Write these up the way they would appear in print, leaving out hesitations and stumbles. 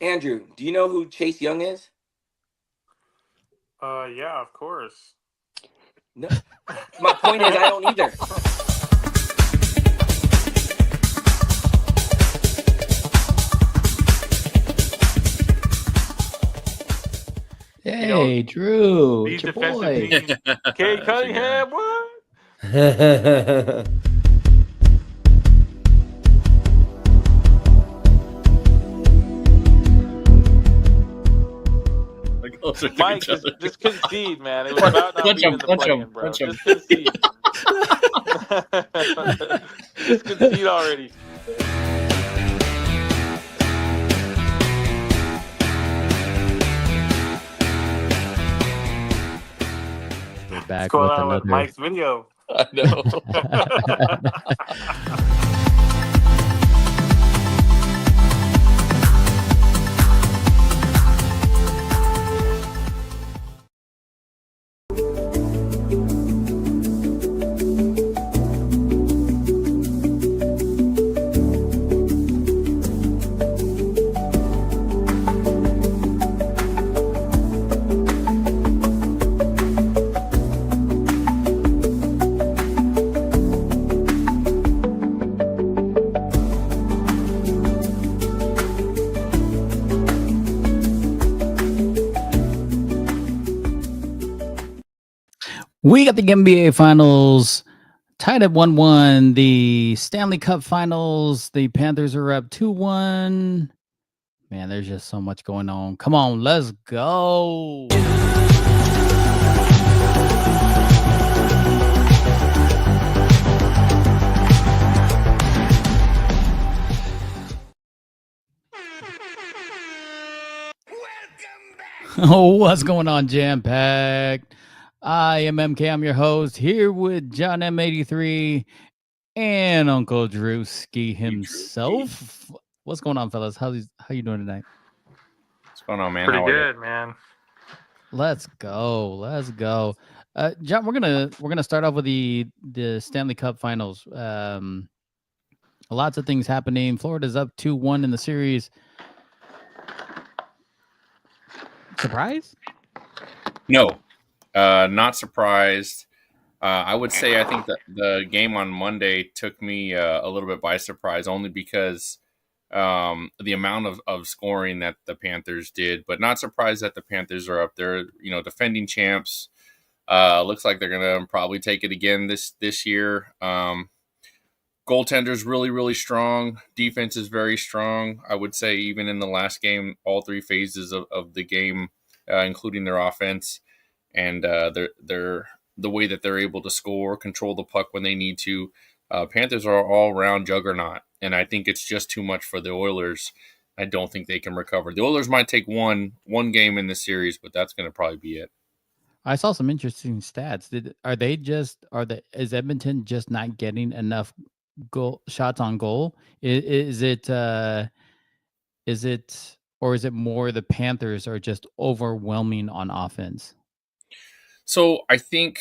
Andrew, do you know who Chase Young is? Yeah, of course. No. My point is, I don't either. Hey, Drew, These it's your defensive boy. teams. Kate Cunningham, what? Mike, just concede, man. It was about not being in the play-in, bro. Just concede. Just concede already. We're back What's with going on with another. Mike's video? I know. We got the NBA Finals tied at 1-1. The Stanley Cup Finals, the Panthers are up 2-1. Man, there's just so much going on. Come on, let's go. Oh, what's going on, JAMM Packed? I am MK. I'm your host here with John M83 and Uncle Drewski himself. What's going on, fellas? How you doing tonight? What's going on, man? Pretty good, man. Let's go. John, we're gonna start off with the Stanley Cup Finals. Lots of things happening. Florida's up 2-1 in the series. Surprise? No, not surprised. I would say I think that the game on Monday took me a little bit by surprise, only because the amount of scoring that the Panthers did, but not surprised that the Panthers are up there. Defending champs. Looks like they're gonna probably take it again this year. Goaltender's really, really strong. Defense is very strong. I would say even in the last game, all three phases of the game, including their offense and their the way that they're able to score, control the puck when they need to. Panthers are all around juggernaut, and I think it's just too much for the Oilers. I don't think they can recover. The Oilers might take one game in the series, but that's going to probably be it. I saw some interesting stats. Is Edmonton just not getting enough shots on goal? Is it or is it more the Panthers are just overwhelming on offense? So I think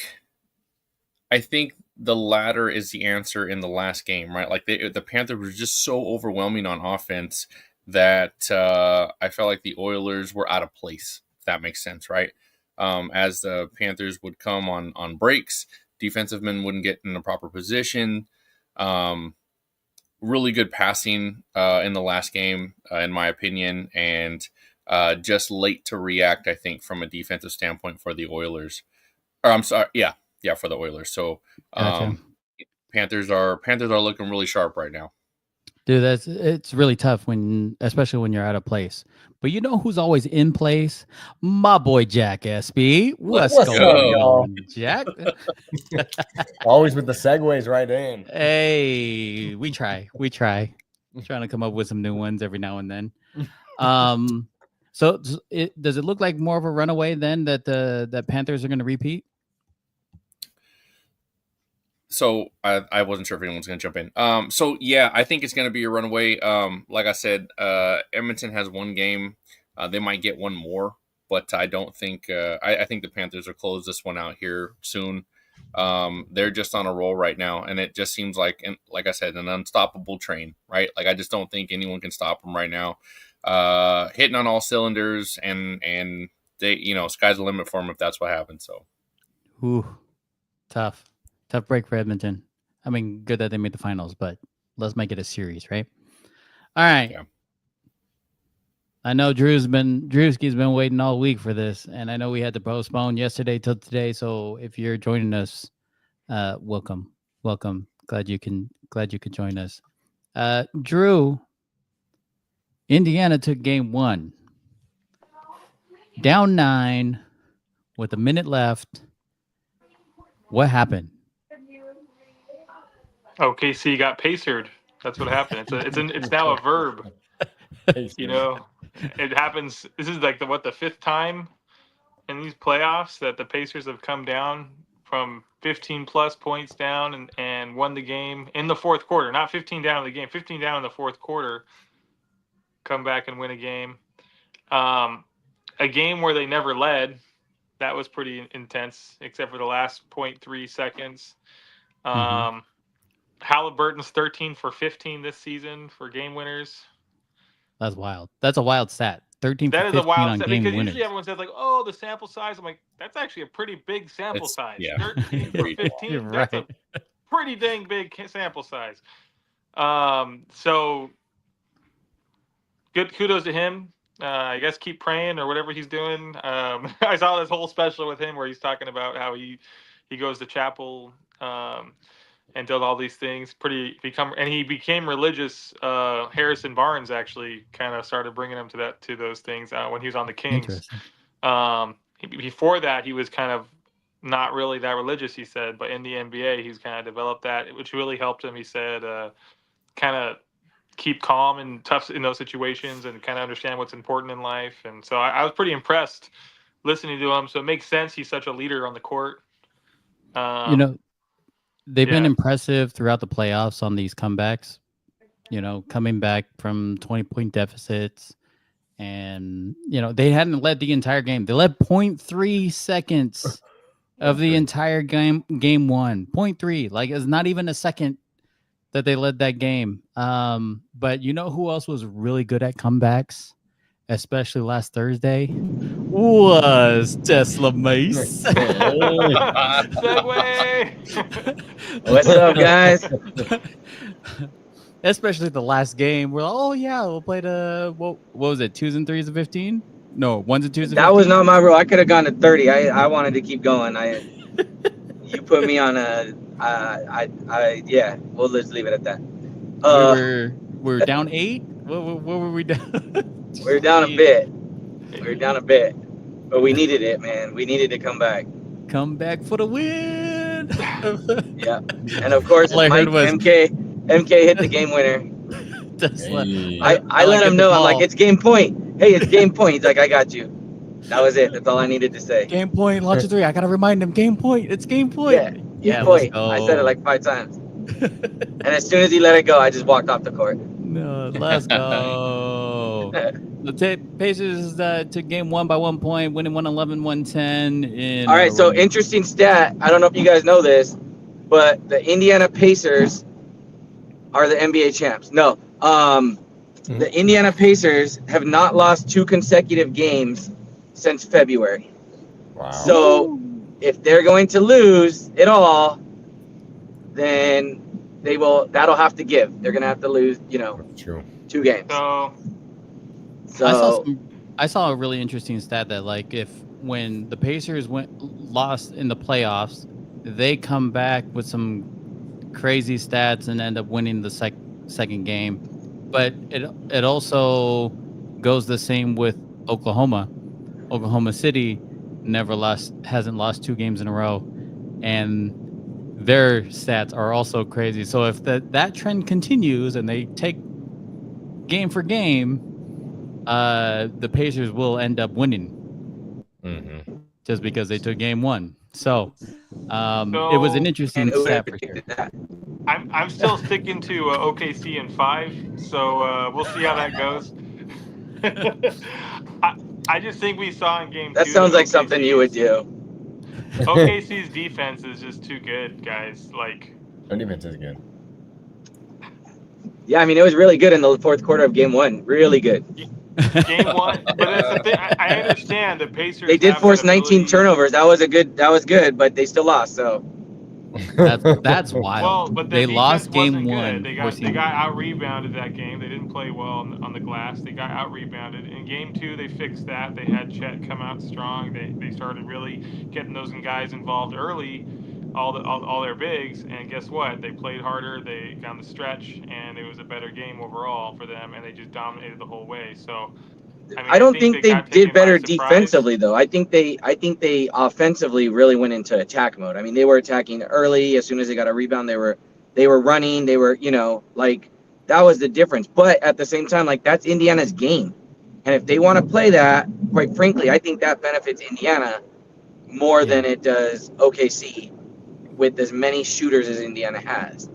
the latter is the answer in the last game, right? Like the Panthers were just so overwhelming on offense that I felt like the Oilers were out of place, if that makes sense, right? As the Panthers would come on breaks, defensive men wouldn't get in the proper position. Really good passing in the last game, in my opinion, and just late to react, I think, from a defensive standpoint for the Oilers. Or I'm sorry, yeah, for the Oilers. So Gotcha. Panthers are looking really sharp right now. Dude, it's really tough especially when you're out of place. But you know who's always in place? My boy Jack SB. What's going on, Jack? Always with the segues right in. Hey, we try. I'm trying to come up with some new ones every now and then. So does it look like more of a runaway then that Panthers are going to repeat? So I wasn't sure if anyone's going to jump in. So yeah, I think it's going to be a runaway. Like I said, Edmonton has one game. They might get one more, but I don't think. I think the Panthers will close this one out here soon. They're just on a roll right now, and it just seems like I said, an unstoppable train, right? Like I just don't think anyone can stop them right now. hitting on all cylinders, and they, sky's the limit for them if that's what happens. So, Ooh, tough break for Edmonton. I mean, good that they made the finals, but let's make it a series, right? All right. Yeah. I know Drewski's been waiting all week for this, and I know we had to postpone yesterday till today. So if you're joining us, welcome. Glad you can join us. Drew, Indiana took game 1, down 9 with a minute left. What happened? OKC got pacered. That's what happened. It's now a verb. You know, it happens. This is like the fifth time in these playoffs that the Pacers have come down from 15 plus points down and won the game in the fourth quarter. Not 15 down in the game, 15 down in the fourth quarter. Come back and win a game. A game where they never led. That was pretty intense, except for the last 0.3 seconds. Halliburton's 13 for 15 this season for game winners. That's wild. That's a wild stat. 13 that for is 15 a wild on stat game because winners. usually everyone says like, "Oh, the sample size." I'm like, that's actually a pretty big sample size. Yeah. 13 for 15. You're That's right. a pretty dang big sample size. So good kudos to him. I guess keep praying or whatever he's doing. I saw this whole special with him where he's talking about how he goes to chapel and does all these things. He became religious. Harrison Barnes actually kind of started bringing him to those things when he was on the Kings. Before that, he was kind of not really that religious, he said, but in the NBA, he's kind of developed that, which really helped him. He said, kind of keep calm and tough in those situations and kind of understand what's important in life. And so I was pretty impressed listening to him. So it makes sense. He's such a leader on the court. They've been impressive throughout the playoffs on these comebacks, coming back from 20-point deficits. And, they hadn't led the entire game. They led 0.3 seconds of the entire game 1. 0.3. Like, it's not even a second that they led that game. But you know who else was really good at comebacks, especially last Thursday? Was TeslaMase. Segway! What's up, guys? Especially the last game. We're like, oh yeah, we'll play the what was it? 2s and 3s of 15? No, 1s and 2s of 15? That was not my rule. I could have gone to 30. I wanted to keep going. You put me on a. Yeah. We'll just leave it at that. We were down 8. What were we down? We were down a bit. But we needed it, man. We needed to come back. Come back for the win. Yeah. And of course, Mike MK hit the game winner. I let him know. I'm like, it's game point. Hey, it's game point. He's like, I got you. That was it. That's all I needed to say. Game point, launch of 3. I gotta remind him. Game point. It's game point. Yeah, point. I said it like 5 times. And as soon as he let it go, I just walked off the court. No, let's go. The Pacers took game 1 by 1 point, winning 111-110. All right, so interesting stat. I don't know if you guys know this, but the Indiana Pacers are the NBA champs. No, the Indiana Pacers have not lost 2 consecutive games since February. Wow. So if they're going to lose it all, then that'll have to give. They're going to have to lose, True. 2 games. So I saw a really interesting stat that when the Pacers lost in the playoffs, they come back with some crazy stats and end up winning the second game. But it also goes the same with Oklahoma. Oklahoma City hasn't lost 2 games in a row, and their stats are also crazy. So if that trend continues and they take game for game, the Pacers will end up winning just because they took game 1. So it was an interesting stat for sure. I'm still sticking to OKC in 5, so we'll see how that goes. I just think we saw in game 2. That sounds like something you would do. OKC's defense is just too good, guys. Their defense is good. Yeah, I mean, it was really good in the fourth quarter of game 1. Really good. Game one, but that's the thing. I understand the Pacers. They did have force that 19 ability. turnovers. That was good, but they still lost. So That's wild. Well, but they their lost defense game wasn't one. good. They forcing- got out rebounded that game. They didn't play well on the glass. They got out rebounded. In game two, they fixed that. They had Chet come out strong. They started really getting those guys involved early, all their bigs. And guess what? They played harder. They down the stretch, and it was a better game overall for them. And they just dominated the whole way. So. I mean, I don't think they got did taken by better surprise. defensively though. I think they offensively really went into attack mode. I mean, they were attacking early. As soon as they got a rebound, they were running. They were, like that was the difference. But at the same time, like that's Indiana's game. And if they want to play that, quite frankly, I think that benefits Indiana more than it does OKC with as many shooters as Indiana has.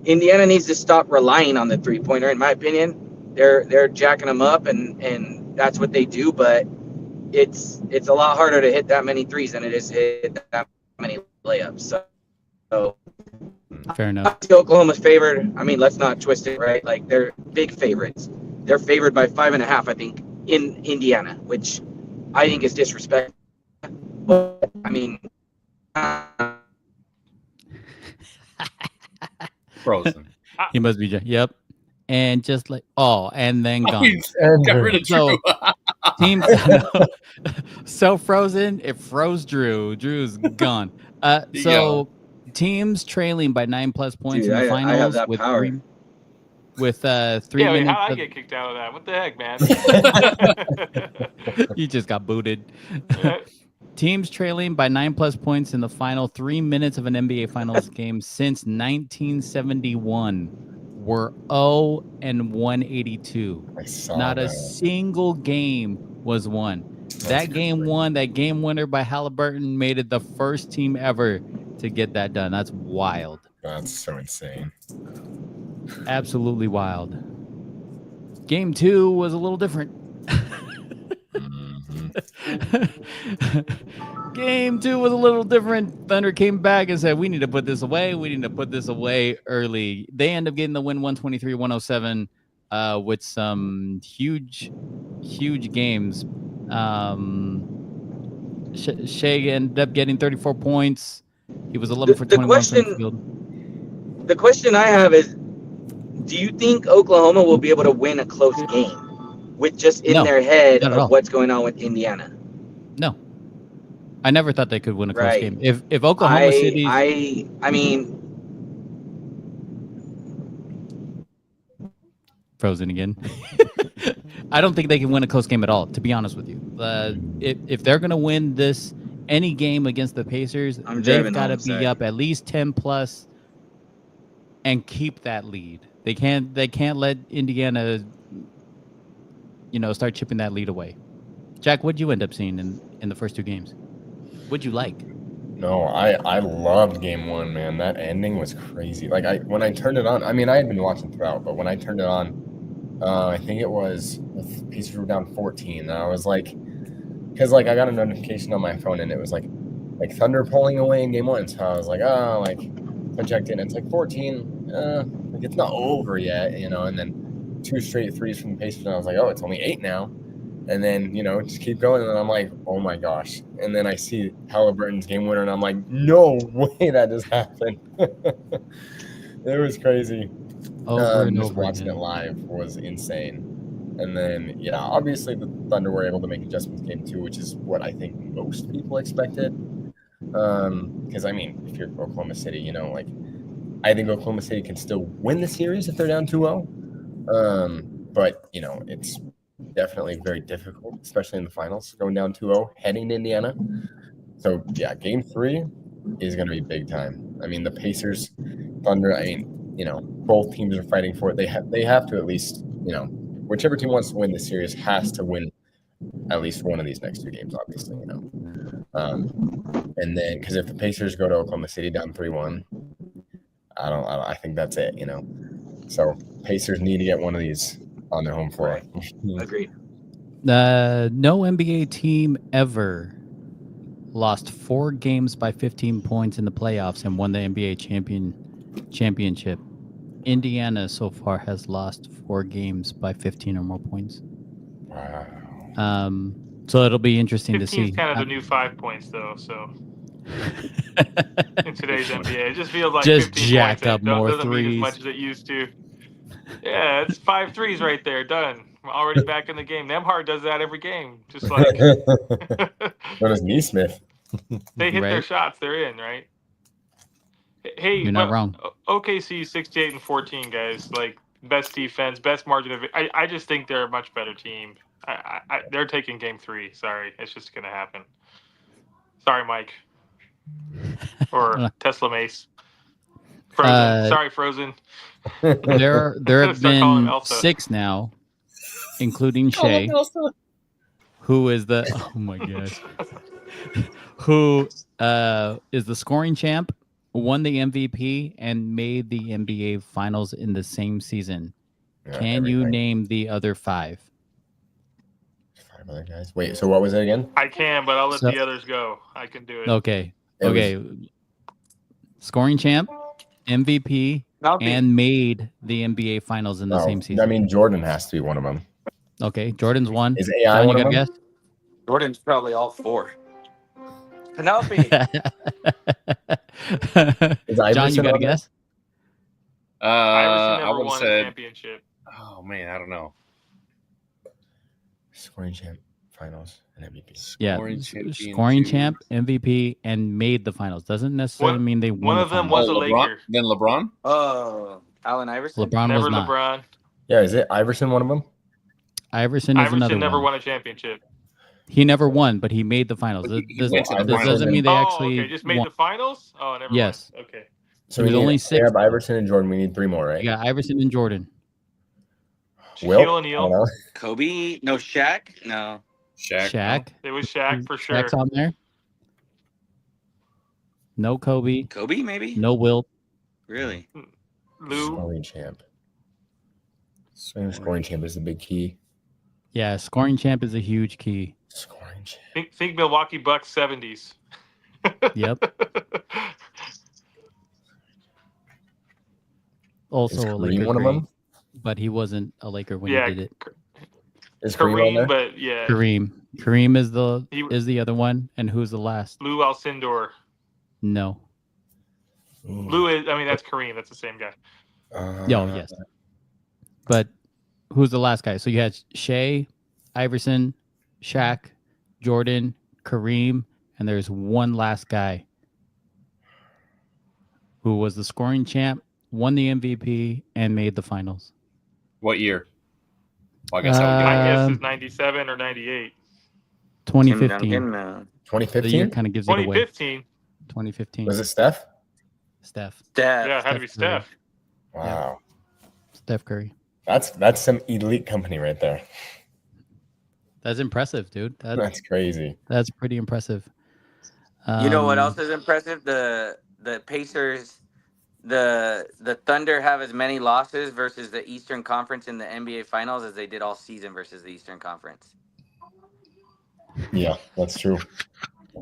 Indiana needs to stop relying on the three-pointer, in my opinion. They're jacking them up, and that's what they do. But it's a lot harder to hit that many threes than it is to hit that many layups. So Fair enough. Oklahoma's favored. I mean, let's not twist it, right? Like they're big favorites. They're favored by 5.5, I think, in Indiana, which I think is disrespectful. But I mean, Frozen. He must be. Yep. And just like and then gone. Got rid of So- Drew. Teams so frozen, it froze Drew. Drew's gone. you So teams trailing by 9+ points Dude, in the I finals have that with power. three 3 Yeah, wait, minutes. how I of- get kicked out of that? What the heck, man? You just got booted. Teams trailing by 9+ points in the final 3 minutes of an NBA Finals game since 1971 were 0-182. I saw Not a that. single game was won. That game winner by Halliburton made it the first team ever to get that done. That's wild. That's so insane. Absolutely wild. Game 2 was a little different. Game 2 was a little different. Thunder came back and said, we need to put this away. We need to put this away early. They end up getting the win 123-107 with some huge games. Shea ended up getting 34 points. He was 11 for 21 from the field. The question I have is, do you think Oklahoma will be able to win a close game with just in No, their head not at all. of what's going on with Indiana? No. I never thought they could win a close Right. game. If Oklahoma City I mean, frozen again. I don't think they can win a close game at all, to be honest with you. If they're going to win any game against the Pacers, I'm they've driving got to home, be sorry. up at least 10+ and keep that lead. They can't let Indiana start chipping that lead away. Jack, what'd you end up seeing in the first 2 games? What'd you like? No, I loved game 1, man. That ending was crazy. Like when I turned it on, I mean I had been watching throughout, but when I turned it on, I think it was the Pacers were down 14, and I was like, because like I got a notification on my phone and it was like Thunder pulling away in game 1, so I was like, oh, like I checked in, it's like 14, like it's not over yet, and then 2 straight threes from the Pacers, and I was like, oh, it's only 8 now. And then, just keep going. And then I'm like, oh my gosh. And then I see Halliburton's game winner, and I'm like, no way that just happened. It was crazy. Over and just over watching again. it live was insane. And then, obviously the Thunder were able to make adjustments game 2, which is what I think most people expected. Because, I mean, if you're Oklahoma City, I think Oklahoma City can still win the series if they're down 2-0. But, it's definitely very difficult, especially in the finals, going down 2-0, heading to Indiana. So, yeah, game 3 is going to be big time. I mean, the Pacers, Thunder, I mean, both teams are fighting for it. They have to at least, whichever team wants to win the series has to win at least one of these next 2 games, obviously, and then, because if the Pacers go to Oklahoma City down 3-1, I think that's it, So, Pacers need to get one of these on their home floor. agreed. No NBA team ever lost 4 games by 15 points in the playoffs and won the NBA championship Indiana so far has lost 4 games by 15 or more points. Wow. So it'll be interesting to 15 see. is kind of the new 5 points, though. So in today's NBA, it just feels like Just 15 jack points up more doesn't mean as threes. much as it used to. Yeah, it's 5 threes right there. Done. We're already back in the game. Nemhard does that every game. Just like Known as Neesmith. they hit their Right. shots, they're in, right? Hey, You're not wrong. OKC 68-14, guys. Like best defense, best margin of. I just think they're a much better team. They're taking game 3. Sorry, it's just gonna happen. Sorry, Mike. Or TeslaMase. Frozen. Sorry, Frozen. There have Start calling him been Elsa. 6 now, including Shea, who is the oh my gosh, who is the scoring champ, won the MVP, and made the NBA Finals in the same season. Can you name the other 5? 5 other guys. Wait, so what was it again? I can, but I'll let So- the others go. I can do it. Okay. It was- Okay. Scoring champ, MVP, and made the NBA Finals in the same season. I mean, Jordan has to be one of them. Okay, Jordan's one. Is AI John, one you of got a them? guess? Jordan's probably all 4. Penelope. Is John, Iverson you got a on there? guess? Iverson I never would have won a said, championship. oh man, I don't know. Scoring champ, finals, and MVP. Yeah, Scoring champion scoring two. champ, MVP, and made the finals. Doesn't necessarily mean they won. One the of them finals. was a LeBron? Laker. Then LeBron? Oh, Allen Iverson. LeBron Never was not. LeBron. Yeah, is it Iverson one of them? Iverson is another Iverson never one. won a championship. He never won, but he made the finals. But he This went to the this finals. doesn't mean they actually okay, just made won. the finals. Oh, never Yes. mind. Okay. So There's we need, only we 6. have Iverson and Jordan. We need 3 more, right? You got Iverson and Jordan. Wilt? Shaquille I O'Neal. don't know. Kobe? No, Shaq? No. Shaq. It was Shaq for sure. Shaq's on there. No Kobe. Kobe, maybe? No Wilt. Really? Lou. Scoring champ. Scoring champ is the big key. Yeah, scoring champ is a huge key. Scoring champ. Think Milwaukee Bucks 70s. Yep. Is Also a Kareem Laker one of great, them? but he wasn't a Laker when Yeah, he did it. Is Kareem on Kareem, there? but yeah, Kareem is He- the other one, and who's the last? Lou Alcindor. No. Ooh. Lou is, I mean, that's Kareem. That's the same guy. Yes. But who's the last guy? So you had Shea, Iverson, Shaq, Jordan, Kareem, and there's one last guy who was the scoring champ, won the MVP, and made the finals. What year? Well, I guess I would My get guess is Um, 97 or 98. 2015. Tim Duncan, The year 2015? kind of gives it away. 2015. 2015. Was it Steph? Steph. Steph. Yeah, it had to be Steph Curry. Steph. Wow. Steph Curry. That's some elite company right there. That's impressive, dude. That's crazy. That's pretty impressive. You know what Um, else is impressive? The Pacers, the Thunder have as many losses versus the Eastern Conference in the NBA Finals as they did all season versus the Eastern Conference. Yeah, that's true.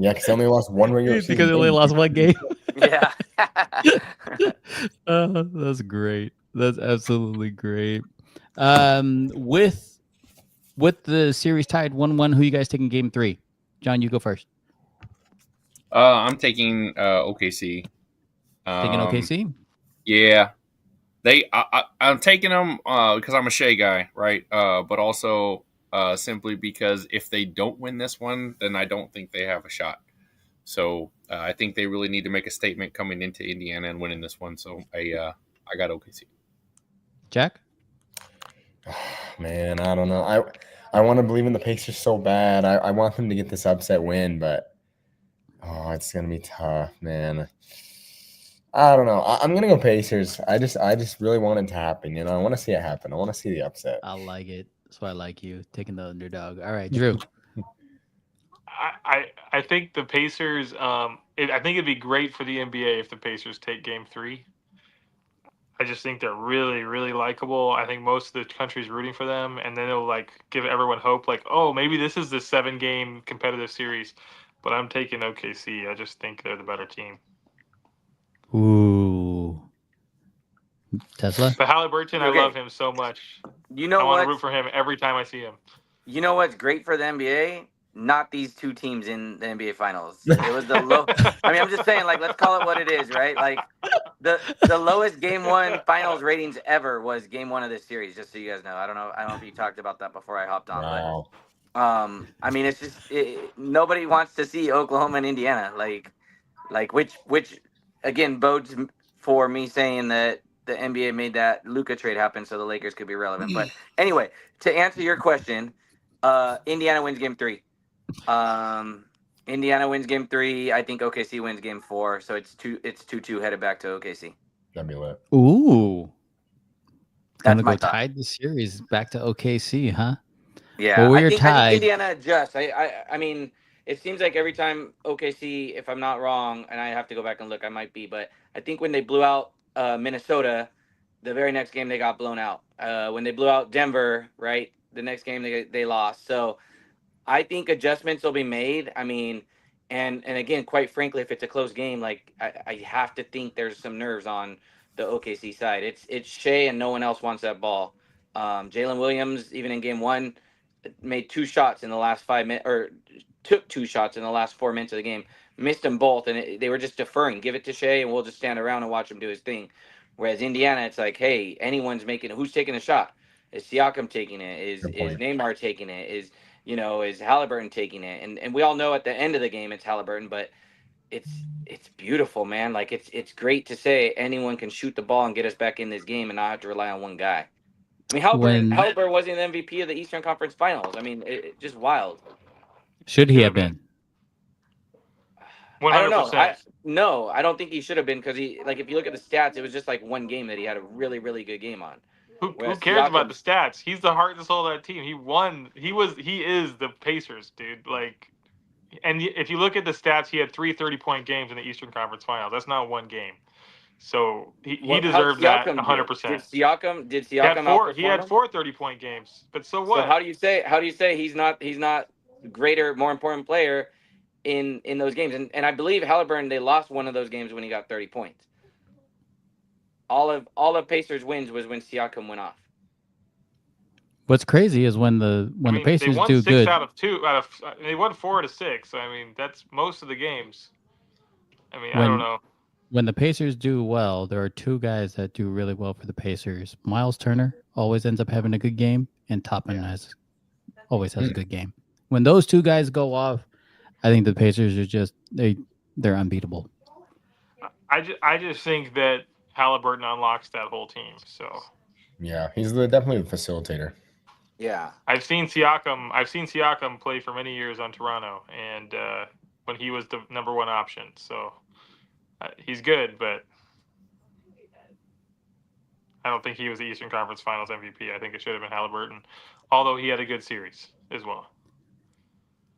Yeah, because they only lost one regular season. because they only lost one game. Yeah. That's great. That's absolutely great. With the series tied 1-1, who you guys taking game 3? John, you go first. I'm taking OKC. Taking OKC? Yeah, I'm taking them because I'm a Shea guy, right? But also simply because if they don't win this one, then I don't think they have a shot. So I think they really need to make a statement coming into Indiana and winning this one. So I got OKC. Jack? Man, I don't know. I want to believe in the Pacers so bad. I want them to get this upset win, but it's gonna be tough, man. I don't know. I'm gonna go Pacers. I just really want it to happen. You know, I want to see it happen. I want to see the upset. I like it. That's why I like you taking the underdog. All right, Drew. I think the Pacers. I think it'd be great for the NBA if the Pacers take Game 3. I just think they're really, really likable. I think most of the country's rooting for them, and then it'll give everyone hope. Oh, maybe this is the 7-game competitive series. But I'm taking OKC. I just think they're the better team. Ooh. Tesla. But Halliburton, I Okay. love him so much. You I know want to what? root for him every time I see him. You know what's great for the NBA? Not these two teams in the NBA Finals. It was the low. I mean, I'm just saying, like, let's call it what it is, right? Like, the lowest Game 1 Finals ratings ever was Game 1 of this series. Just so you guys know, I don't know if you talked about that before I hopped on, Wow. but I mean, it's just nobody wants to see Oklahoma and Indiana, like which again bodes for me saying that the NBA made that Luka trade happen so the Lakers could be relevant. But anyway, to answer your question, Indiana wins Game 3. Indiana wins Game 3. I think OKC wins Game 4. So it's 2-2 headed back to OKC. That'd be lit. Ooh. That's Gonna my go thought. tied the series back to OKC, huh? Yeah, Well, I we're think tied. Indiana adjusts. I mean, it seems like every time OKC, if I'm not wrong, and I have to go back and look, I might be, but I think when they blew out Minnesota, the very next game they got blown out. When they blew out Denver, right, the next game they lost. So I think adjustments will be made. I mean, and again, quite frankly, if it's a close game, like I have to think there's some nerves on the OKC side. It's Shea and no one else wants that ball. Jalen Williams, even in Game 1, made 2 shots in the last 5 minutes, or took 2 shots in the last 4 minutes of the game, missed them both, and they were just deferring. Give it to Shea, and we'll just stand around and watch him do his thing. Whereas Indiana, it's like, hey, anyone's making it. Who's taking a shot? Is Siakam taking it? Is Good point. Neymar taking it? Is Halliburton taking it? And we all know at the end of the game it's Halliburton, but it's beautiful, man. Like it's great to say anyone can shoot the ball and get us back in this game and not have to rely on one guy. I mean, Halliburton wasn't the MVP of the Eastern Conference Finals. I mean, it just wild. Should he have been? 100%. I don't know. No, I don't think he should have been because if you look at the stats, it was just like one game that he had a really, really good game on. Who cares about the stats? He's the heart and soul of that team. He won. He is the Pacers, dude. Like, and if you look at the stats, he had 3 30-point games in the Eastern Conference Finals. That's not one game. So he deserved that 100%. Did Siakam he had 4 30-point games. But so what? So how do you say he's not greater, more important player in those games? And I believe Halliburton, they lost one of those games when he got 30 points. All of Pacers wins was when Siakam went off. What's crazy is when the Pacers they won do 6 good. They won 4 out of 6. I mean, that's most of the games. I mean, I When- don't know. When the Pacers do well, there are 2 guys that do really well for the Pacers. Miles Turner always ends up having a good game, and Toppin always has a good game. When those 2 guys go off, I think the Pacers are just they're unbeatable. I just think that Halliburton unlocks that whole team. So Yeah, he's definitely the facilitator. Yeah. I've seen Siakam play for many years on Toronto, and when he was the number 1 option. So he's good, but I don't think he was the Eastern Conference Finals MVP. I think it should have been Halliburton, although he had a good series as well.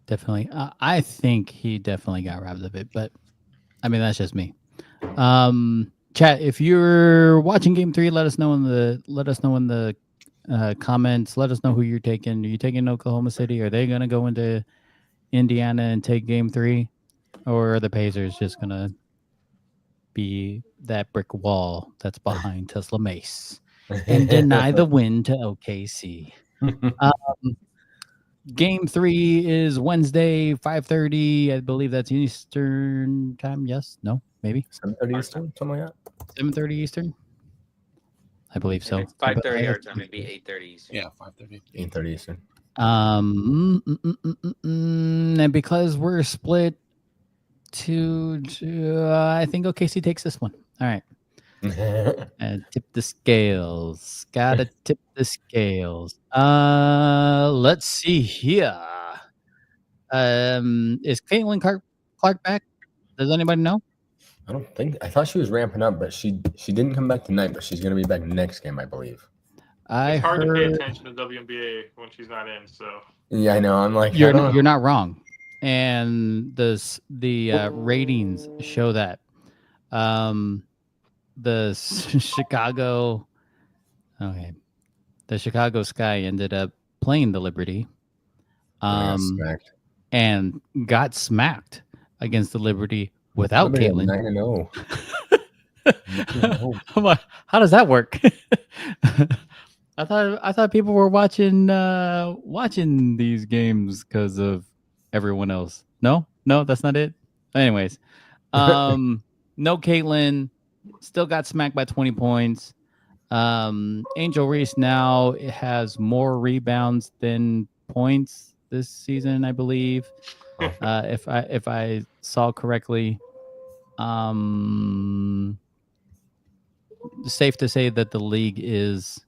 Definitely, I think he definitely got robbed of it, but I mean that's just me. Chat, if you're watching Game 3, let us know in the comments. Let us know who you're taking. Are you taking Oklahoma City? Are they going to go into Indiana and take Game 3, or are the Pacers just going to be that brick wall that's behind TeslaMase and deny the win to OKC? Game 3 is Wednesday, 5:30. I believe that's Eastern time. Yes? No? Maybe? 7:30 Eastern, something like that. 7:30 Eastern? I believe so. It's 5:30 our time. It'd be 8:30 Eastern. Yeah, 5:30. 8:30 Eastern. And because we're split I think OKC takes this one. All right. And tip the scales. Gotta tip the scales. Let's see here. Is Caitlin Clark back? Does anybody know? I thought she was ramping up, but she didn't come back tonight, but she's gonna be back next game, I believe. It's hard to pay attention to WNBA when she's not in, so Yeah, I know. I'm like, You're not wrong. And the ratings show that. The Chicago Sky ended up playing the Liberty, and got smacked against the Liberty without Caitlin. 9-0. I'm like, how does that work? I thought people were watching these games because of everyone else. No, that's not it. Anyways, no Caitlyn, still got smacked by 20 points. Angel Reese now has more rebounds than points this season, I believe. If I saw correctly. Safe to say that the league is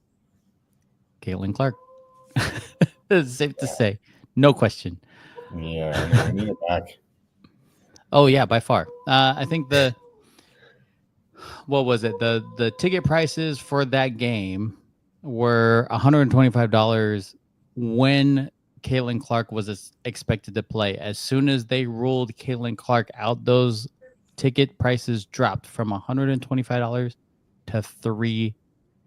Caitlin Clark. It's safe to say, no question. Yeah, I need it back. Oh yeah, by far. I think what was it? The ticket prices for that game were $125 when Caitlin Clark was expected to play. As soon as they ruled Caitlin Clark out, those ticket prices dropped from $125 to $3.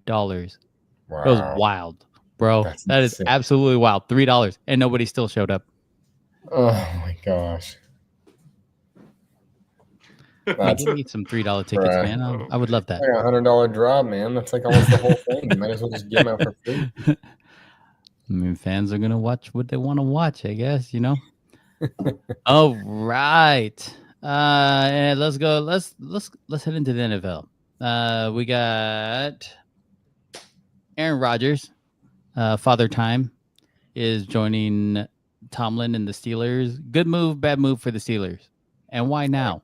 Wow. It was wild, bro. That is absolutely wild. $3, and nobody still showed up. Oh my gosh. Give me some $3 tickets, man. I would love that. Like $100 drop, man. That's like almost the whole thing. You might as well just give them out for free. I mean, fans are gonna watch what they want to watch, I guess. All right. And let's go. Let's head into the NFL. We got Aaron Rodgers, Father Time, is joining Tomlin and the Steelers. Good move, bad move for the Steelers. And why now?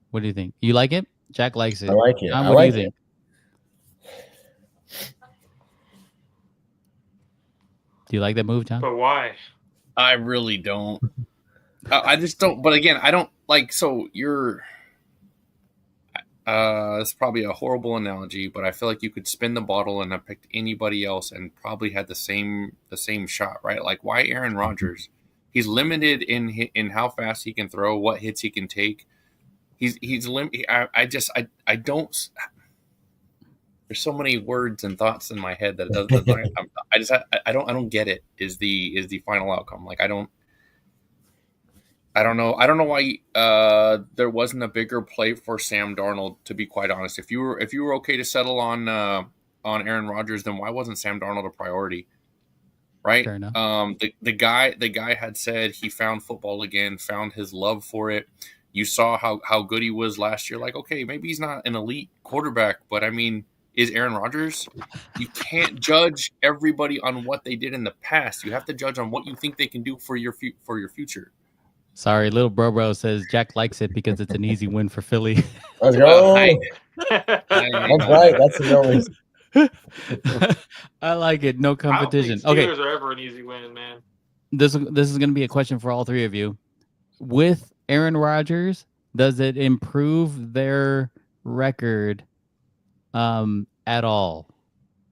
What do you think? You like it? Jack likes it. I like it. John, what do you think? Do you like that move, John? But why? I really don't. I just don't. But again, I don't like. So you're. It's probably a horrible analogy, but I feel like you could spin the bottle and have picked anybody else and probably had the same shot, right? Like, why Aaron Rodgers? He's limited in how fast he can throw, what hits he can take. He's limited. I don't. There's so many words and thoughts in my head that it doesn't. I don't get it. Is the final outcome? Like, I don't know. I don't know why there wasn't a bigger play for Sam Darnold. To be quite honest, if you were okay to settle on Aaron Rodgers, then why wasn't Sam Darnold a priority? Right. Fair enough. The guy had said he found football again, found his love for it. You saw how good he was last year. Like, okay, maybe he's not an elite quarterback, but I mean, is Aaron Rodgers? You can't judge everybody on what they did in the past. You have to judge on what you think they can do for your future. Sorry, little bro says Jack likes it because it's an easy win for Philly. Let's go. That's right. That's the always. I like it. No competition. I don't think Steelers are ever an easy win, man. This is going to be a question for all three of you. With Aaron Rodgers, does it improve their record at all?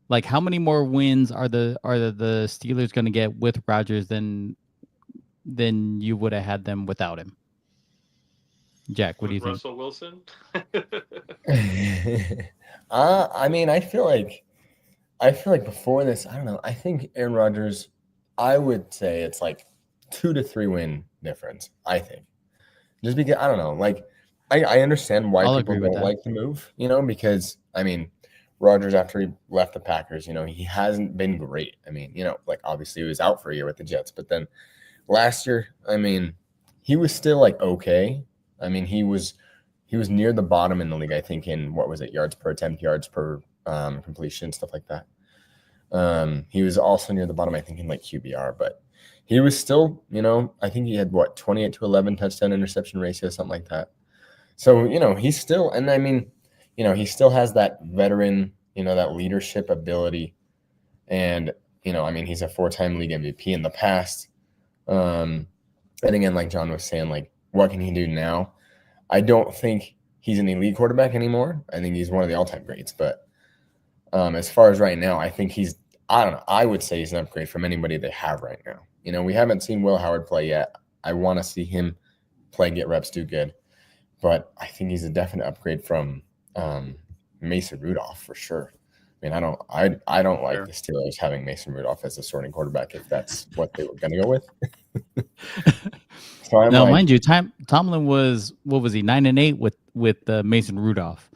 Like, how many more wins are the Steelers going to get with Rodgers than you would have had them without him? Jack, what do you think? Russell Wilson? I mean, I feel like before this, I don't know. I think Aaron Rodgers, I would say it's like 2 to 3 win difference, I think. Just because, I don't know, like, I understand why people don't like the move, because, I mean, Rodgers, after he left the Packers, he hasn't been great. I mean, like, obviously he was out for a year with the Jets, but then last year, I mean, he was still, like, okay. I mean, he was near the bottom in the league, I think, in, what was it, yards per attempt, yards per completion, stuff like that. He was also near the bottom, I think, in, like, QBR, but he was still, I think he had, 28 to 11 touchdown interception ratio, something like that. So, he's still, and I mean, he still has that veteran, that leadership ability. And, I mean, he's a 4-time league MVP in the past. And again, like John was saying, like, what can he do now? I don't think he's an elite quarterback anymore. I think he's one of the all-time greats. But as far as right now, I think I don't know. I would say he's an upgrade from anybody they have right now. We haven't seen Will Howard play yet. I want to see him play, get reps, do good. But I think he's a definite upgrade from Mason Rudolph for sure. I mean, I don't like the Steelers having Mason Rudolph as a starting quarterback if that's what they were going to go with. So now, mind you, Tomlin was, what was he, 9-8 with Mason Rudolph.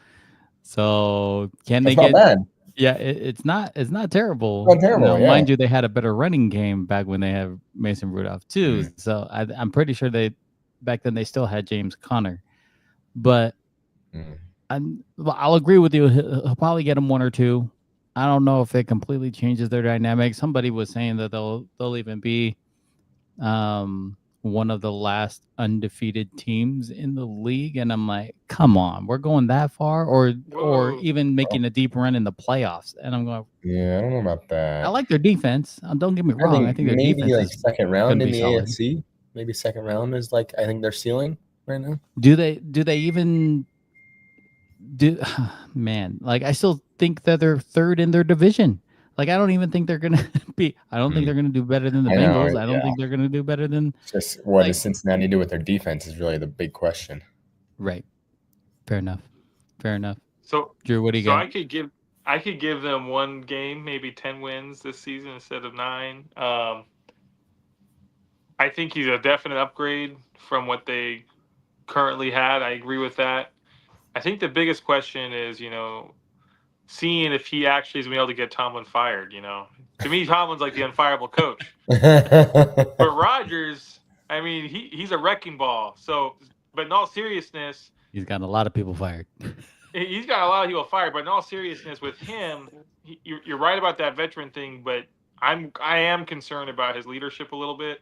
So can they That's not get? bad. Yeah, it's not terrible. Not terrible, Now, yeah. mind you, they had a better running game back when they had Mason Rudolph too. Mm. So I'm pretty sure they back then they still had James Conner, but Mm. I'll agree with you. He'll probably get him 1 or 2. I don't know if it completely changes their dynamic. Somebody was saying that they'll even be one of the last undefeated teams in the league, and I'm like, come on, we're going that far, or Whoa. even making a deep run in the playoffs. And I'm going, Yeah, I don't know about that. I like their defense. Don't get me wrong. I think their maybe defense like is second round gonna in be the solid. AFC. Maybe second round is like I think their ceiling right now. Do they even do? Man, like I still think that they're third in their division. Like I don't even think they're gonna be. I don't think they're gonna do better than the I know, Bengals. I don't yeah. think they're gonna do better than. Just what Like- does Cincinnati do with their defense is really the big question. Right. Fair enough. Fair enough. So Drew, what do you so got? I could give them one game, maybe 10 wins this season instead of 9. I think he's a definite upgrade from what they currently had. I agree with that. I think the biggest question is, seeing if he actually is going to be able to get Tomlin fired. To me, Tomlin's like the unfireable coach. But Rodgers, I mean, he's a wrecking ball. So, but in all seriousness, He's gotten a lot of people fired. he's got a lot of people fired. But in all seriousness, with him, you're right about that veteran thing. But I am concerned about his leadership a little bit.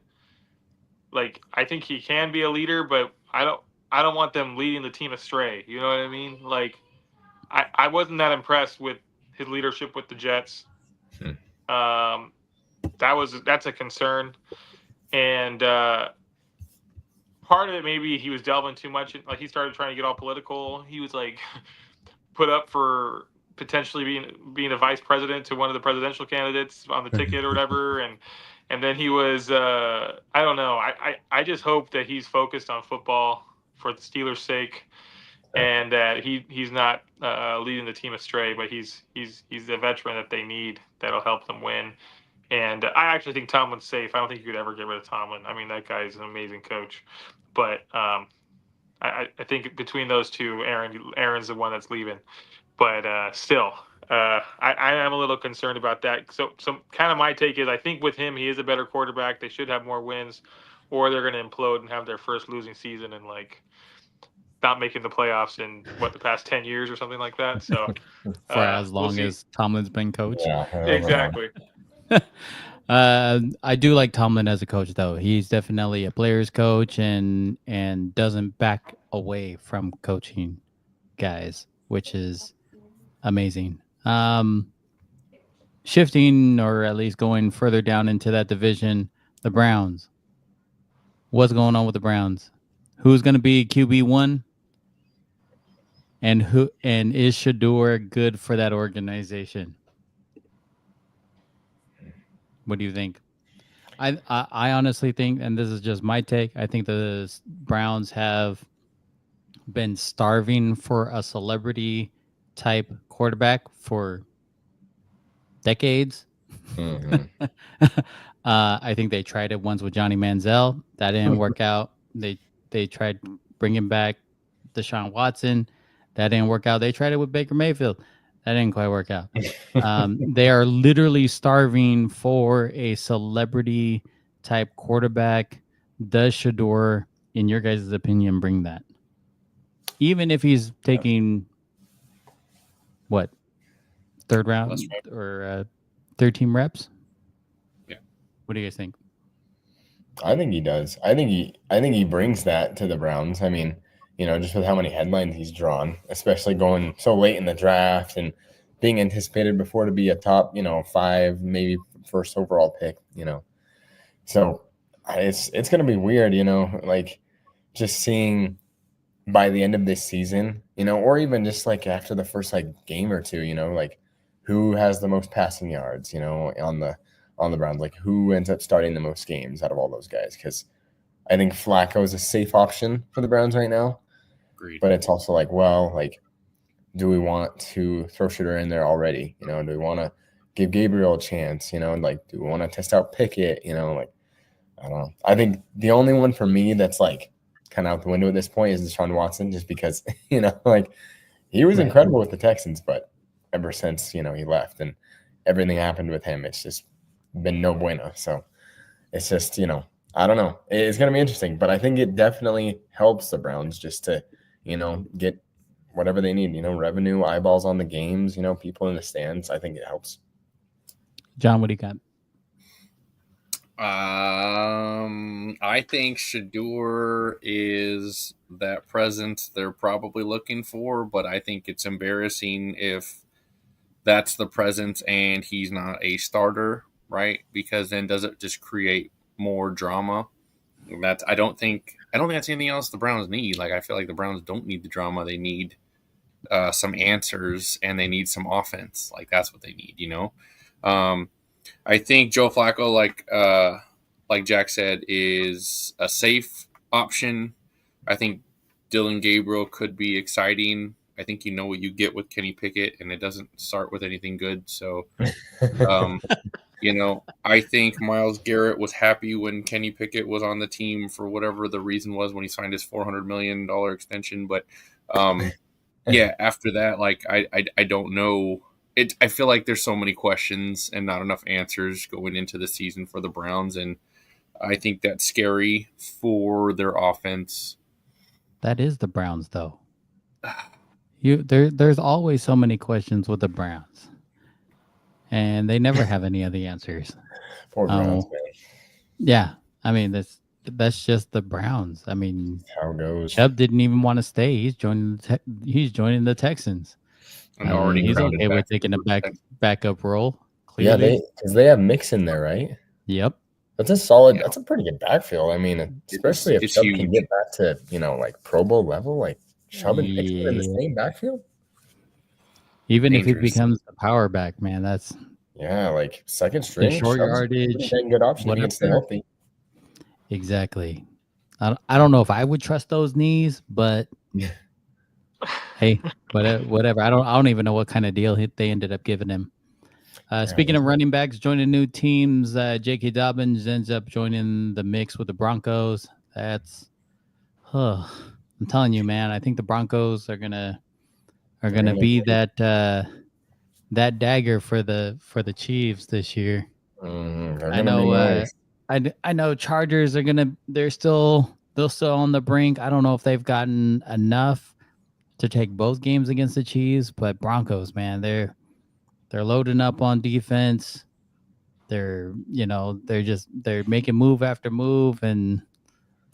Like, I think he can be a leader, but I don't want them leading the team astray. You know what I mean? Like, I wasn't that impressed with his leadership with the Jets. That's a concern, and part of it maybe he was delving too much. Like he started trying to get all political. He was like put up for potentially being a vice president to one of the presidential candidates on the ticket or whatever, and then he was I don't know. I just hope that he's focused on football for the Steelers' sake. And that he's not leading the team astray, but he's the veteran that they need that'll help them win. And I actually think Tomlin's safe. I don't think you could ever get rid of Tomlin. I mean, that guy is an amazing coach. But I think between those two, Aaron's the one that's leaving. But still, I am a little concerned about that. So kind of my take is I think with him, he is a better quarterback. They should have more wins, or they're going to implode and have their first losing season and not making the playoffs in the past 10 years or something like that. So For as long as Tomlin's been coach. Yeah, exactly. I do like Tomlin as a coach, though. He's definitely a player's coach and doesn't back away from coaching guys, which is amazing. Shifting, or at least going further down into that division, the Browns. What's going on with the Browns? Who's going to be QB1? And is Shador good for that organization? What do you think? I honestly think, and this is just my take, I think the Browns have been starving for a celebrity type quarterback for decades. Mm-hmm. I think they tried it once with Johnny Manziel. That didn't work out. They tried bringing back Deshaun Watson. That didn't work out. They tried it with Baker Mayfield. That didn't quite work out. They are literally starving for a celebrity type quarterback. Does Shador, in your guys' opinion, bring that? Even if he's taking third round or third team reps? Yeah. What do you guys think? I think he does. I think he brings that to the Browns. I mean, just with how many headlines he's drawn, especially going so late in the draft and being anticipated before to be a top, 5, maybe first overall pick, So it's going to be weird, like just seeing by the end of this season, or even just like after the first game or two, like who has the most passing yards, on the Browns, like who ends up starting the most games out of all those guys. Because I think Flacco is a safe option for the Browns right now. Agreed. But it's also do we want to throw Shooter in there already? Do we want to give Gabriel a chance? Do we want to test out Pickett? I don't know. I think the only one for me that's kind of out the window at this point is Deshaun Watson, just because, He was Right. incredible with the Texans, but ever since, he left and everything happened with him, it's just been no bueno. So it's just, I don't know. It's going to be interesting, but I think it definitely helps the Browns just to, get whatever they need, revenue, eyeballs on the games, people in the stands. I think it helps. John, what do you got? I think Shador is that presence they're probably looking for, but I think it's embarrassing if that's the presence and he's not a starter, right? Because then does it just create more drama? I don't think that's anything else the Browns need. Like, I feel like the Browns don't need the drama. They need some answers and they need some offense. Like, that's what they need, I think Joe Flacco, like Jack said, is a safe option. I think Dylan Gabriel could be exciting. I think you know what you get with Kenny Pickett, and it doesn't start with anything good. So, I think Myles Garrett was happy when Kenny Pickett was on the team for whatever the reason was when he signed his $400 million extension. But, yeah, after that, I don't know. I feel like there's so many questions and not enough answers going into the season for the Browns, and I think that's scary for their offense. That is the Browns, though. There's always so many questions with the Browns, and they never have any of the answers. Poor Browns, man. Yeah, I mean that's just the Browns. I mean, That's how it goes. Chubb didn't even want to stay. He's joining the Texans. And already He's crowded okay with back. taking a backup role. Yeah, Clearly. because they have Mix in there, right? Yep. That's a solid. Yeah. That's a pretty good backfield. I mean, especially if It's Chubb huge. can get back to like Pro Bowl level, like Chubb and Mixon in the Yeah. same backfield. Even if he Dangerous. becomes the power back, man, that's Yeah, like second string, short Chubb's a yardage, pretty dang good option whatever. against the healthy. exactly. I don't know if I would trust those knees, but hey, whatever. I don't even know what kind of deal they ended up giving him. Speaking of running backs joining new teams, J.K. Dobbins ends up joining the mix with the Broncos. That's, I'm telling you, man. I think the Broncos are gonna be that dagger for the Chiefs this year. I know. I know Chargers are they're still on the brink. I don't know if they've gotten enough to take both games against the Chiefs, but Broncos, man, they're loading up on defense. They're they're making move after move, and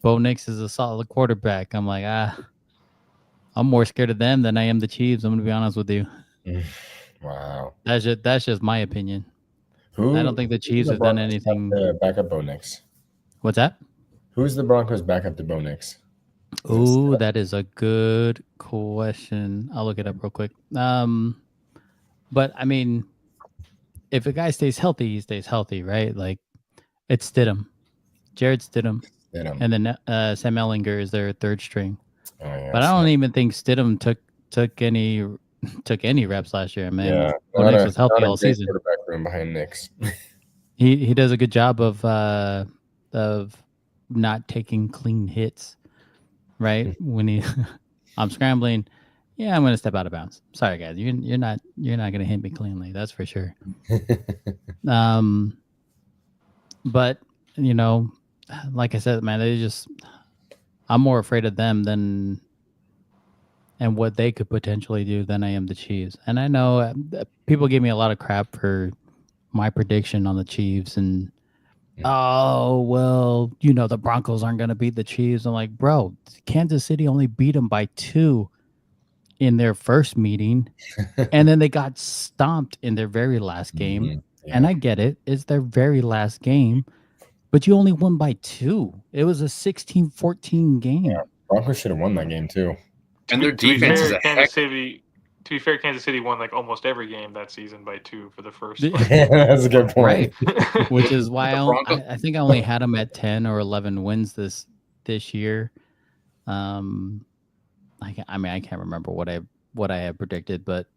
Bo Nix is a solid quarterback. I'm like, I'm more scared of them than I am the Chiefs. I'm gonna be honest with you. Wow. That's just my opinion. I don't think the Chiefs have done anything. Back up Bo Nix. What's that? Who's the Broncos back up to Bo Nix? Ooh, that is a good question. I'll look it up real quick. But I mean, if a guy stays healthy, he stays healthy, right? Like, it's Stidham, Jared Stidham, and then Sam Ellinger is their third string. Oh, yeah, but I don't even think Stidham took any reps last year, man. Yeah, Bo Nix was healthy all season. Quarterback room behind Nix. He does a good job of not taking clean hits, right? When I'm scrambling, yeah, I'm gonna step out of bounds. Sorry, guys, you're not gonna hit me cleanly. That's for sure. But like I said, man, I'm more afraid of them and what they could potentially do than I am the Chiefs. And I know people give me a lot of crap for my prediction on the Chiefs and oh, well, the Broncos aren't going to beat the Chiefs. I'm like, bro, Kansas City only beat them by 2 in their first meeting. And then they got stomped in their very last game. Yeah. And I get it. It's their very last game. But you only won by 2. It was a 16-14 game. Yeah, Broncos should have won that game too. And their defense is a heck. To be fair, Kansas City won like almost every game that season by 2 for the first. That's a good point. Right. Which is why I think I only had them at 10 or 11 wins this year. I can't remember what I had predicted, but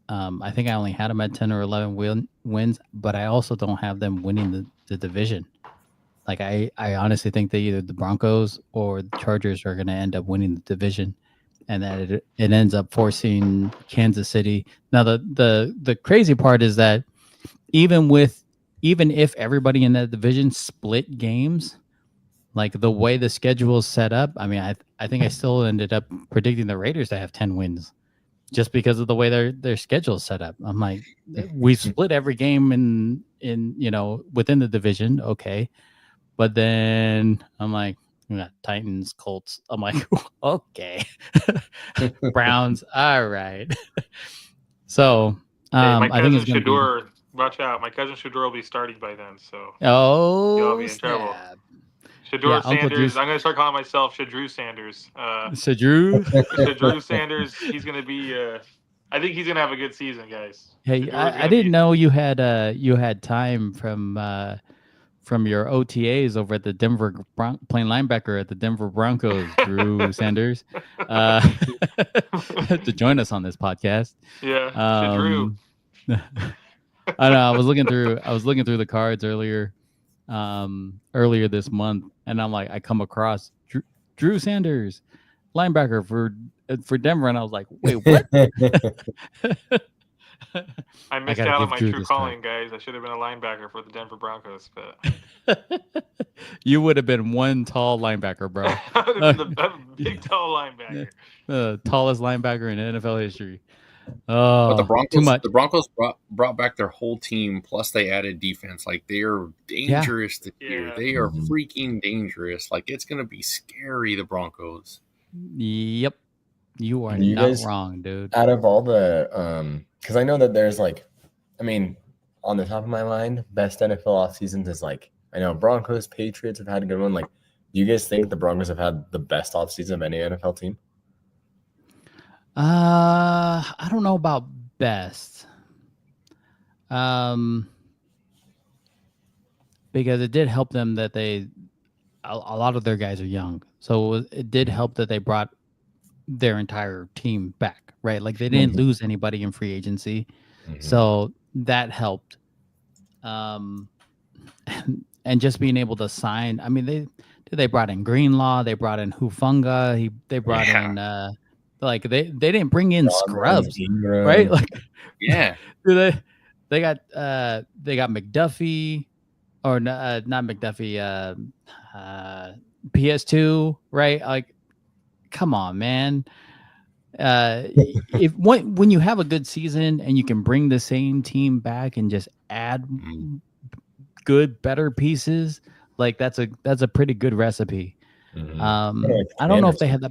I think I only had them at 10 or 11 wins. But I also don't have them winning the division. Like I honestly think that either the Broncos or the Chargers are going to end up winning the division. and that it ends up forcing Kansas City. Now the crazy part is that even if everybody in that division split games, like the way the schedule is set up, I mean, I think I still ended up predicting the Raiders to have 10 wins just because of the way their schedule is set up. I'm like, we split every game in within the division, okay, but then I'm like, we got Titans, Colts. I'm like, okay, Browns, all right. So my I think cousin it's going to be. Shador, watch out. My cousin Shador will be starting by then, so Oh, you'll be in trouble. snap. Shador Yeah, Uncle Sanders. Drew's- I'm gonna start calling myself Shadrew Sanders. Shadrew. Shadrew Sanders. He's gonna be. I think he's gonna have a good season, guys. Hey, Shador's I gonna didn't be- know you had time from your OTAs over at the Denver playing linebacker at the Denver Broncos, Drew Sanders, to join us on this podcast. Yeah, Shadrew. I know. I was looking through the cards earlier this month, and I'm like, I come across Drew Sanders, linebacker for Denver, and I was like, wait, what? I missed out on my true calling, guys. I should have been a linebacker for the Denver Broncos, but you would have been one tall linebacker, bro. I would have been the big tall linebacker. The tallest linebacker in NFL history. Oh, But the Broncos, too much. The Broncos brought back their whole team. Plus, they added defense. Like, they are dangerous this year. Yeah. They are freaking dangerous. Like, it's gonna be scary. The Broncos. Yep, you are You not guys- wrong, dude. Out of all the, because I know that there's like, I mean, on the top of my mind, best NFL off seasons is like, I know Broncos, Patriots have had a good one. Like, do you guys think the Broncos have had the best off season of any NFL team? I don't know about best. Because it did help them that a lot of their guys are young. So it did help that they brought their entire team back, right? Like they didn't lose anybody in free agency. So that helped. And just being able to sign, I mean, they brought in Greenlaw, they brought in Hufunga, they brought in like they didn't bring in scrubs, right? Like Yeah. they got McDuffie, or not McDuffie, PS2, right? Like, come on, man. When you have a good season and you can bring the same team back and just add good, better pieces, like that's a pretty good recipe. I don't know if they had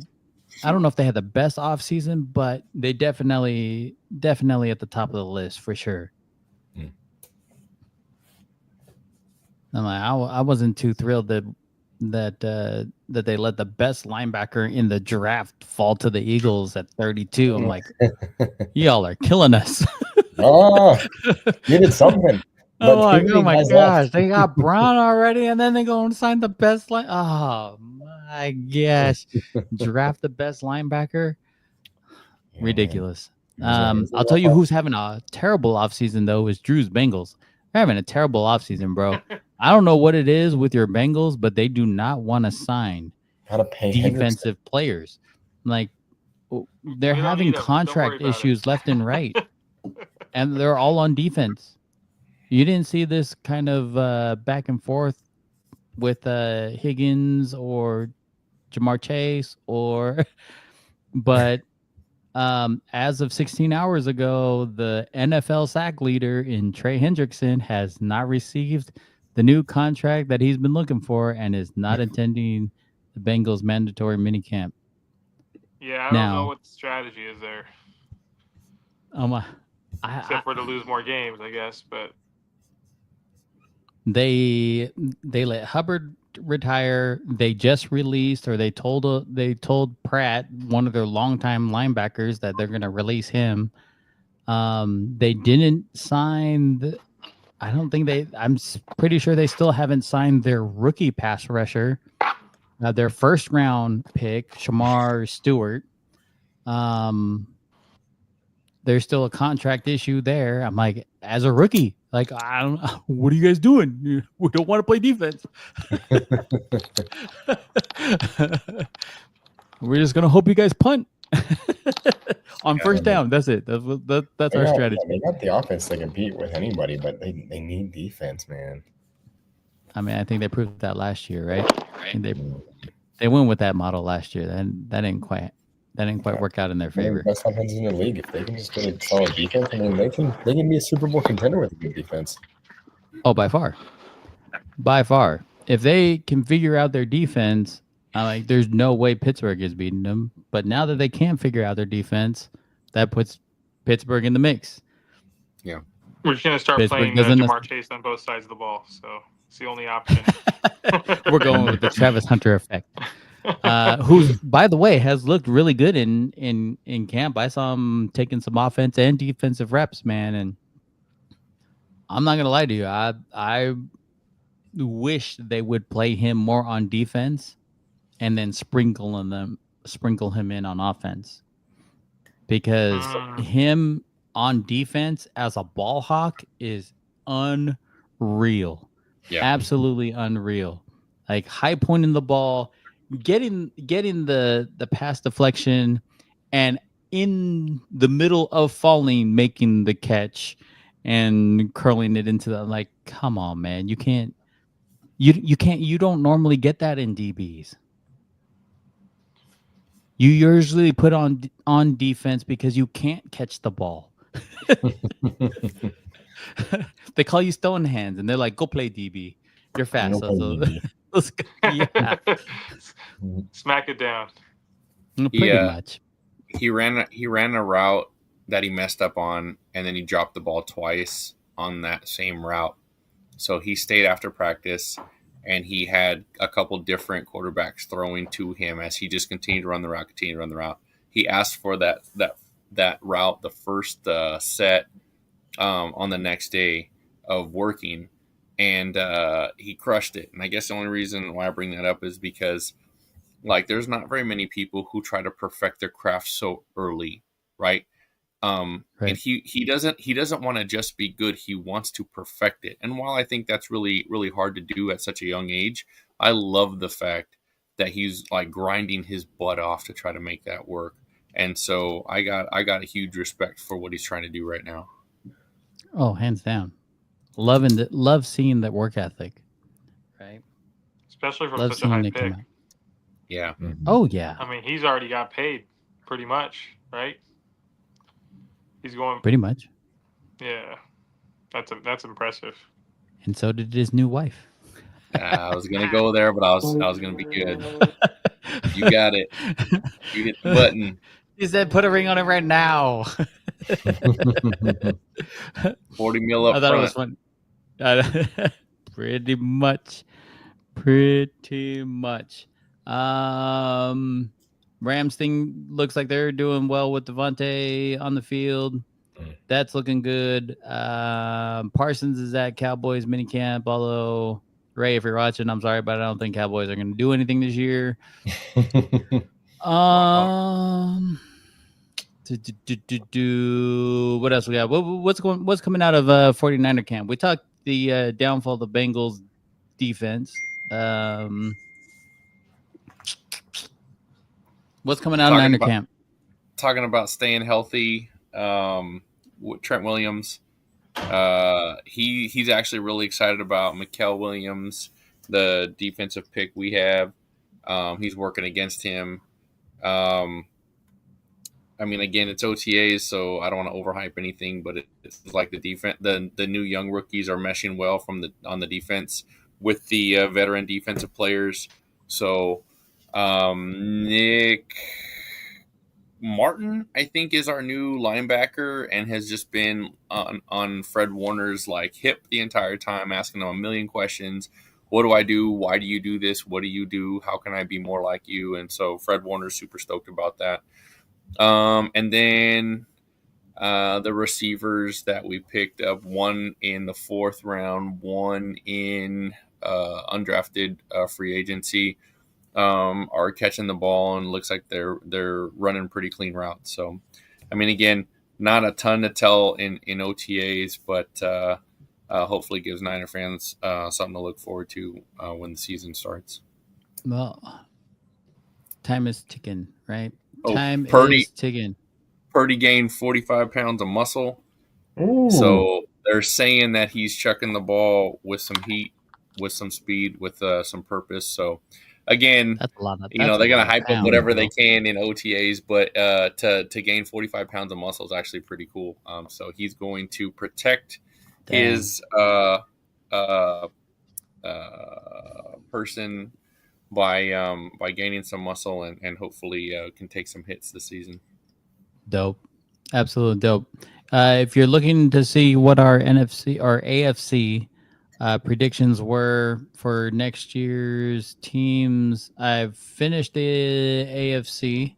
the best off season, but they definitely at the top of the list for sure. I'm like, I wasn't too thrilled that they let the best linebacker in the draft fall to the Eagles at 32. I'm like, y'all are killing us. Oh, you did something. Oh my gosh, they got Brown already, and then they go and sign the best line. Oh my gosh, draft the best linebacker. Ridiculous. I'll tell you who's having a terrible offseason though is Drew's Bengals. They're having a terrible offseason, bro. I don't know what it is with your Bengals, but they do not want to sign defensive players. Like they're having contract issues left and right, and they're all on defense. You didn't see this kind of back and forth with Higgins or Jamar Chase, but as of 16 hours ago, the NFL sack leader in Trey Hendrickson has not received the new contract that he's been looking for and is not attending the Bengals mandatory minicamp. Yeah, I don't know what the strategy is there. Except for to lose more games, I guess, but they let Hubbard retire. They just released, or they told Pratt, one of their longtime linebackers, that they're going to release him. They didn't sign I'm pretty sure they still haven't signed their rookie pass rusher, their first round pick, Shamar Stewart. There's still a contract issue there. I'm like, as a rookie, like, I don't know, what are you guys doing? We don't want to play defense. We're just gonna hope you guys punt. On first down. That's it. That's our strategy. They got the offense to compete with anybody, but they need defense, man. I mean, I think they proved that last year, right? And they went with that model last year, and that didn't quite work out in their favor. Best offense in the league. If they can just get a solid defense, I mean, they can be a Super Bowl contender with a good defense. Oh, by far. If they can figure out their defense, there's no way Pittsburgh is beating them. But now that they can't figure out their defense, that puts Pittsburgh in the mix. Yeah, we're just gonna start Pittsburgh playing Jamar Chase on both sides of the ball. So it's the only option. We're going with the Travis Hunter effect. Who, by the way, has looked really good in camp. I saw him taking some offense and defensive reps, man. And I'm not gonna lie to you, I wish they would play him more on defense and then sprinkle him in on offense, because him on defense as a ball hawk is unreal. Yeah, absolutely unreal. Like high pointing the ball, getting the pass deflection, and in the middle of falling, making the catch and curling it into the, like, come on, man. You don't normally get that in DBs. You usually put on defense because you can't catch the ball. They call you stone hands, and they're like, go play DB. You're fast. Let's go. Yeah. Smack it down. Pretty much. He ran a route that he messed up on, and then he dropped the ball twice on that same route. So he stayed after practice, and he had a couple different quarterbacks throwing to him as he just continued to run the route. He asked for that route the first set on the next day of working, and he crushed it. And I guess the only reason why I bring that up is because, like, there's not very many people who try to perfect their craft so early, right? Right. And he doesn't want to just be good. He wants to perfect it. And while I think that's really, really hard to do at such a young age, I love the fact that he's like grinding his butt off to try to make that work. And so I got a huge respect for what he's trying to do right now. Oh, hands down. Love seeing that work ethic. Right. Especially from such a high pick. Yeah. Mm-hmm. Oh yeah. I mean, he's already got paid pretty much, right? He's going pretty much. Yeah, that's impressive. And so did his new wife. I was gonna go there, but I was gonna be good. You got it. You hit the button. He said, "Put a ring on it right now." 40 mil up. I thought front. It was fun. Pretty much. Rams thing looks like they're doing well with Devontae on the field. That's looking good. Parsons is at Cowboys minicamp, although, Ray, if you're watching, I'm sorry, but I don't think Cowboys are going to do anything this year. What else we got? What's coming out of 49er camp? We talked the downfall of the Bengals defense. What's coming out of Niner camp? Talking about staying healthy. Trent Williams. He's actually really excited about Mikael Williams, the defensive pick we have. He's working against him. I mean, again, it's OTAs, so I don't want to overhype anything, but it's like the defense, the new young rookies are meshing well on the defense with the veteran defensive players. So Nick Martin, I think, is our new linebacker and has just been on Fred Warner's like hip the entire time, asking him a million questions. What do I do? Why do you do this? What do you do? How can I be more like you? And so Fred Warner's super stoked about that. And then the receivers that we picked up, one in the 4th round, one in undrafted free agency, are catching the ball and looks like they're running pretty clean routes. So, I mean, again, not a ton to tell in OTAs, but hopefully gives Niner fans something to look forward to when the season starts. Well, time is ticking, right? Time Purdy is ticking. Purdy gained 45 pounds of muscle. Ooh. So they're saying that he's chucking the ball with some heat, with some speed, with some purpose. So again, That's a lot of. they're That's a going to lot of hype up pounds, whatever bro. they can in OTAs, but to gain 45 pounds of muscle is actually pretty cool. So he's going to protect Dang. his person by gaining some muscle and hopefully can take some hits this season. Dope. Absolute dope. If you're looking to see what our NFC or AFC predictions were for next year's teams, I've finished the AFC.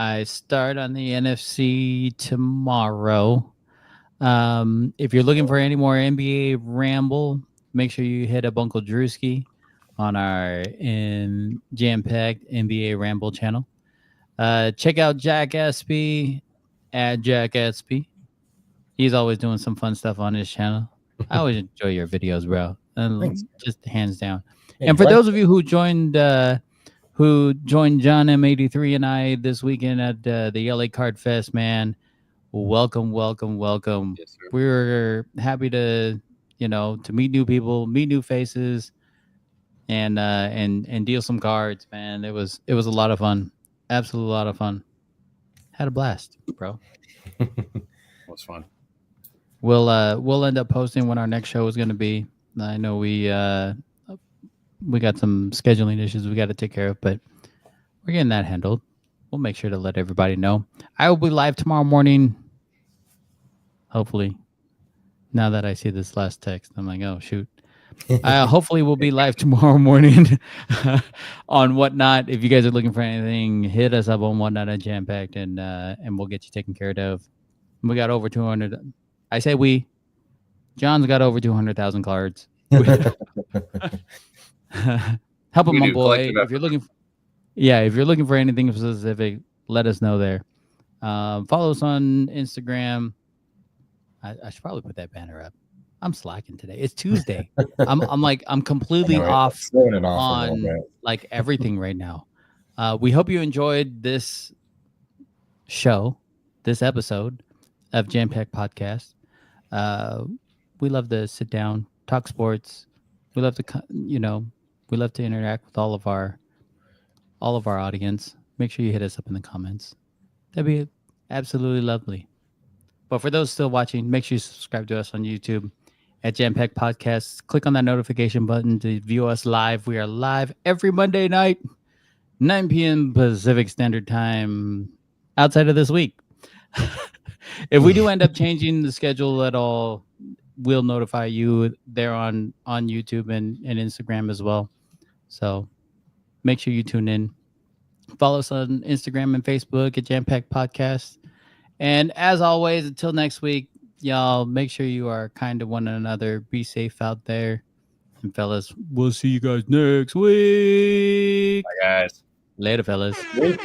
I start on the NFC tomorrow. If you're looking for any more NBA ramble, make sure you hit up Uncle Drewski on our JAMM Packed NBA Ramble channel. Check out Jack Espy at Jack Espy. He's always doing some fun stuff on his channel. I always enjoy your videos, bro. Thanks. Just hands down. Hey, And for glad- those of you who joined John M83 and I this weekend at the LA Card Fest, man, welcome. Yes, sir. We're happy to to meet new people, meet new faces, and deal some cards, man. It was a lot of fun. Absolute lot of fun. Had a blast, bro. It was fun. We'll end up posting when our next show is going to be. I know we got some scheduling issues we got to take care of, but we're getting that handled. We'll make sure to let everybody know. I will be live tomorrow morning. Hopefully. Now that I see this last text, I'm like, oh shoot. Hopefully we'll be live tomorrow morning on Whatnot. If you guys are looking for anything, hit us up on Whatnot at JAMM Packed, and we'll get you taken care of. We got over 200. I say we. John's got over 200,000 cards. Help him, We my do, boy. collective If you're looking, if you're looking for anything specific, let us know there. Follow us on Instagram. I should probably put that banner up. I'm slacking today. It's Tuesday. I'm completely I know, right? off Throwing it off a on little bit. like everything right now. We hope you enjoyed this show, this episode of JAMM Packed Podcast. We love to sit down, talk sports. We love to, we love to interact with all of our audience. Make sure you hit us up in the comments. That'd be absolutely lovely. But for those still watching, make sure you subscribe to us on YouTube at JAMM Packed Podcasts. Click on that notification button to view us live. We are live every Monday night, 9 p.m. Pacific Standard Time, outside of this week. If we do end up changing the schedule at all, we'll notify you there on YouTube and Instagram as well. So make sure you tune in. Follow us on Instagram and Facebook at JAMM Packed Podcast. And as always, until next week, y'all, make sure you are kind to one another. Be safe out there. And fellas, we'll see you guys next week. Bye, guys. Later, fellas. Wait.